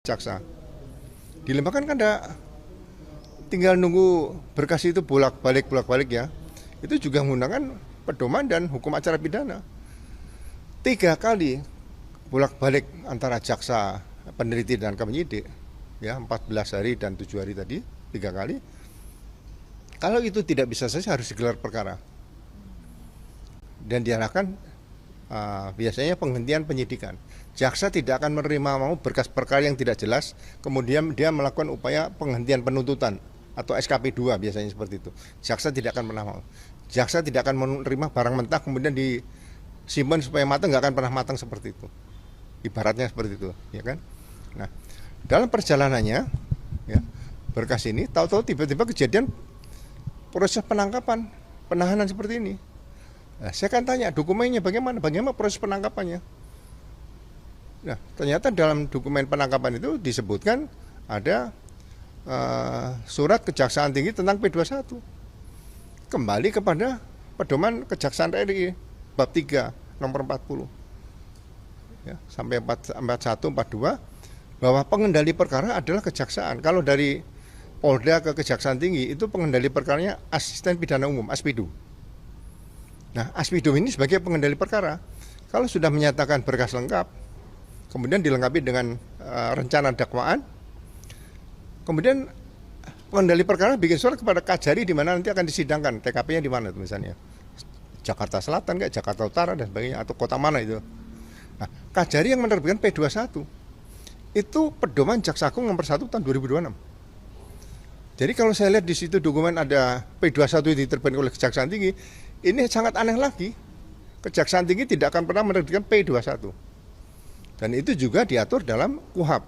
jaksa. Dilimpahkan kan ada tinggal nunggu berkas itu bolak-balik ya. Itu juga menggunakan pedoman dan hukum acara pidana. 3 kali bolak-balik antara jaksa, peneliti dan penyidik, ya 14 hari dan 7 hari tadi, 3 kali. Kalau itu tidak bisa selesai harus digelar perkara. Dan diarahkan biasanya penghentian penyidikan. Jaksa tidak akan menerima berkas perkara yang tidak jelas, kemudian dia melakukan upaya penghentian penuntutan atau SKP 2 biasanya seperti itu. Jaksa tidak akan pernah mau. Jaksa tidak akan menerima barang mentah kemudian disimpan supaya matang, nggak akan pernah matang seperti itu. Ibaratnya seperti itu, ya kan? Nah, dalam perjalanannya, ya, berkas ini tahu-tahu tiba-tiba kejadian proses penangkapan, penahanan seperti ini. Nah, saya akan tanya dokumennya bagaimana proses penangkapannya. Nah, ternyata dalam dokumen penangkapan itu disebutkan ada surat Kejaksaan Tinggi tentang P21. Kembali kepada pedoman Kejaksaan RI bab 3 nomor 40. Ya, sampai 41 42 bahwa pengendali perkara adalah kejaksaan. Kalau dari Polda ke Kejaksaan Tinggi itu pengendali perkaranya asisten pidana umum, Aspidu. Nah, Aspidu ini sebagai pengendali perkara. Kalau sudah menyatakan berkas lengkap, kemudian dilengkapi dengan rencana dakwaan, kemudian pengendali perkara bikin surat kepada Kajari di mana nanti akan disidangkan, TKP-nya di mana itu misalnya, Jakarta Selatan, kayak Jakarta Utara dan sebagainya, atau kota mana itu. Nah, Kajari yang menerbitkan P21 itu pedoman Jaksa Agung nomor 1 tahun 2026. Jadi kalau saya lihat di situ dokumen ada P21 diterbitkan oleh Kejaksaan Tinggi, ini sangat aneh lagi. Kejaksaan Tinggi tidak akan pernah menerbitkan P21. Dan itu juga diatur dalam KUHAP.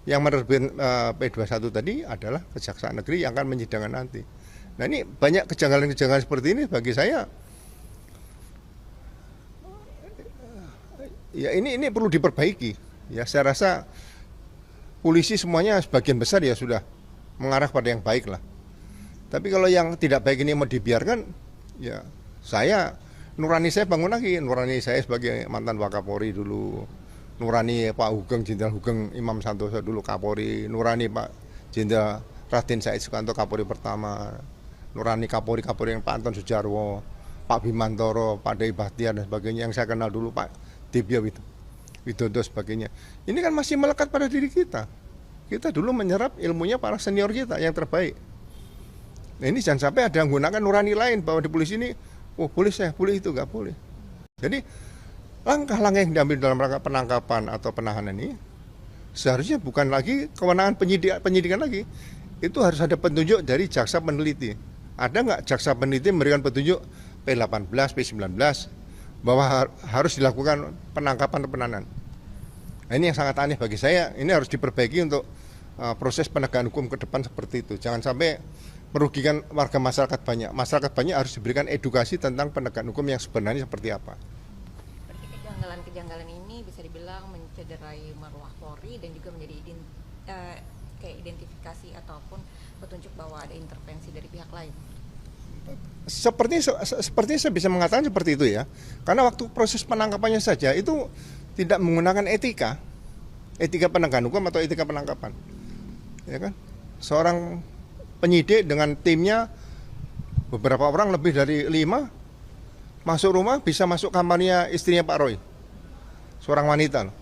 Yang menerbitkan P21 tadi adalah Kejaksaan Negeri yang akan menyidangkan nanti. Nah, ini banyak kejanggalan-kejanggalan seperti ini bagi saya. Ya ini perlu diperbaiki. Ya, saya rasa polisi semuanya sebagian besar ya sudah mengarah pada yang baik lah. Tapi kalau yang tidak baik ini mau dibiarkan, ya nurani saya bangun lagi. Nurani saya sebagai mantan Wakapolri dulu, nurani Pak Hugeng, Jenderal Hugeng Imam Santoso dulu Kapolri, nurani Pak Jenderal Raden Said Sukanto Kapolri pertama, nurani Kapolri yang Pak Anton Sujarwo, Pak Bimantoro, Pak Dai Bahtiar dan sebagainya yang saya kenal dulu, Pak Dibya Widodo sebagainya. Ini kan masih melekat pada diri kita. Kita dulu menyerap ilmunya para senior kita yang terbaik. Nah, ini jangan sampai ada yang menggunakan nurani lain bahwa di polisi ini, boleh itu, nggak boleh. Jadi langkah-langkah yang diambil dalam rangka penangkapan atau penahanan ini seharusnya bukan lagi kewenangan penyidikan lagi. Itu harus ada petunjuk dari jaksa peneliti. Ada nggak jaksa peneliti memberikan petunjuk P18, P19 bahwa harus dilakukan penangkapan atau penahanan. Nah, ini yang sangat aneh bagi saya. Ini harus diperbaiki untuk proses penegakan hukum ke depan seperti itu. Jangan sampai merugikan warga masyarakat banyak. Masyarakat banyak harus diberikan edukasi tentang penegakan hukum yang sebenarnya seperti apa. Berarti kejanggalan-kejanggalan ini bisa dibilang mencederai marwah Polri dan juga menjadi kayak identifikasi ataupun petunjuk bahwa ada intervensi dari pihak lain. Seperti saya bisa mengatakan seperti itu ya. Karena waktu proses penangkapannya saja itu tidak menggunakan etika penegakan hukum atau etika penangkapan. Ya kan? Seorang penyidik dengan timnya beberapa orang lebih dari 5 masuk rumah bisa masuk kamarnya istrinya Pak Roy. Seorang wanita loh.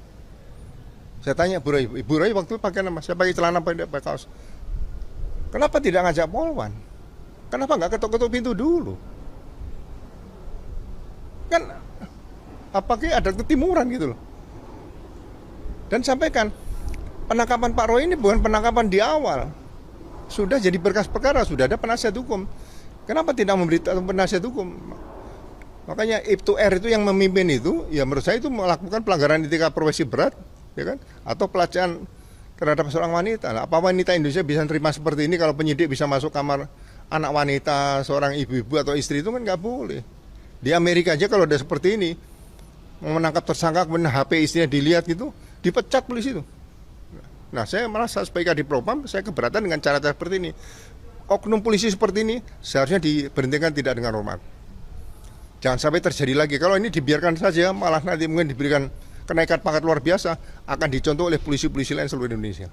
Saya tanya Ibu Roy waktu pakai nama, saya pakai celana pendek, pakai kaos. Kenapa tidak ngajak Polwan? Kenapa nggak ketuk-ketuk pintu dulu? Kan apakah ada ketimuran gitu loh. Dan sampaikan, penangkapan Pak Roy ini bukan penangkapan di awal. Sudah jadi berkas perkara, sudah ada penasihat hukum. Kenapa tidak memberitahu penasihat hukum? Makanya Ibtu R itu yang memimpin itu, ya menurut saya itu melakukan pelanggaran etika profesi berat, ya kan? Atau pelecehan terhadap seorang wanita. Nah, apa wanita Indonesia bisa terima seperti ini kalau penyidik bisa masuk kamar anak wanita, seorang ibu-ibu atau istri itu kan nggak boleh. Di Amerika aja kalau ada seperti ini, menangkap tersangka kemudian HP istrinya dilihat gitu, dipecat polisi itu. Nah, saya merasa sebagai Kadipropam, saya keberatan dengan cara-cara seperti ini. Oknum polisi seperti ini seharusnya diberhentikan tidak dengan hormat. Jangan sampai terjadi lagi. Kalau ini dibiarkan saja, malah nanti mungkin diberikan kenaikan pangkat luar biasa akan dicontoh oleh polisi-polisi lain seluruh Indonesia.